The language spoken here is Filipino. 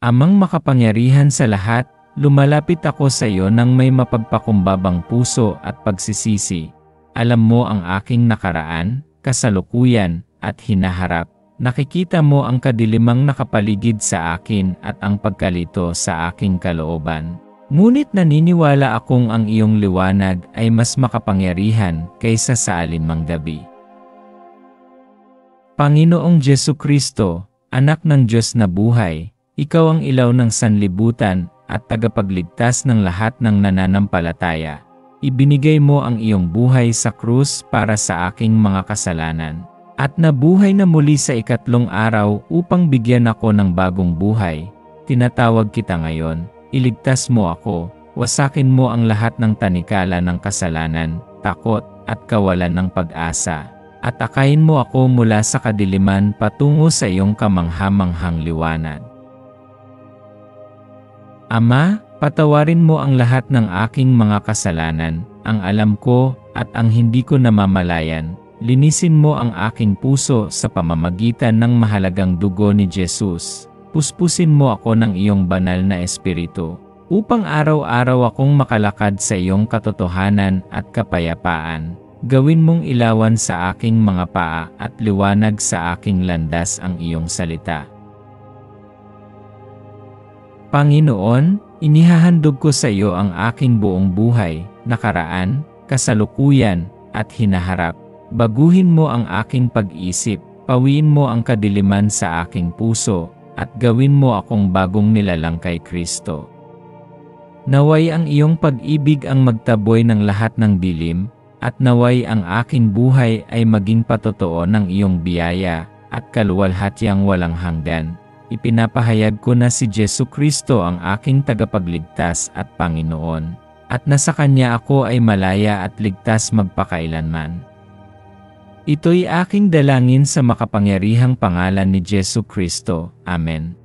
Amang makapangyarihan sa lahat, lumalapit ako sa iyo nang may mapagpakumbabang puso at pagsisisi. Alam mo ang aking nakaraan, kasalukuyan, at hinaharap. Nakikita mo ang kadilimang nakapaligid sa akin at ang pagkalito sa aking kalooban. Ngunit naniniwala akong ang iyong liwanag ay mas makapangyarihan kaysa sa alinmang gabi. Panginoong Jesucristo, anak ng Diyos na buhay, ikaw ang ilaw ng sanlibutan at tagapagligtas ng lahat ng nananampalataya. Ibinigay mo ang iyong buhay sa krus para sa aking mga kasalanan. At nabuhay na muli sa ikatlong araw upang bigyan ako ng bagong buhay. Tinatawag kita ngayon, iligtas mo ako, wasakin mo ang lahat ng tanikala ng kasalanan, takot, at kawalan ng pag-asa. At akayin mo ako mula sa kadiliman patungo sa iyong kamanghamanghang liwanag. Ama, patawarin mo ang lahat ng aking mga kasalanan, ang alam ko at ang hindi ko namamalayan. Linisin mo ang aking puso sa pamamagitan ng mahalagang dugo ni Jesus. Puspusin mo ako ng iyong banal na espiritu, upang araw-araw akong makalakad sa iyong katotohanan at kapayapaan. Gawin mong ilawan sa aking mga paa at liwanag sa aking landas ang iyong salita. Panginoon, inihahandog ko sa iyo ang aking buong buhay, nakaraan, kasalukuyan, at hinaharap. Baguhin mo ang aking pag-isip, pawiin mo ang kadiliman sa aking puso, at gawin mo akong bagong nilalang kay Kristo. Naway ang iyong pag-ibig ang magtaboy ng lahat ng dilim, at naway ang aking buhay ay maging patotoo ng iyong biyaya, at kaluwalhatyang walang hanggan. Ipinapahayag ko na si Jesucristo ang aking tagapagligtas at Panginoon, at na sa Kanya ako ay malaya at ligtas magpakailanman. Ito'y aking dalangin sa makapangyarihang pangalan ni Jesucristo. Amen.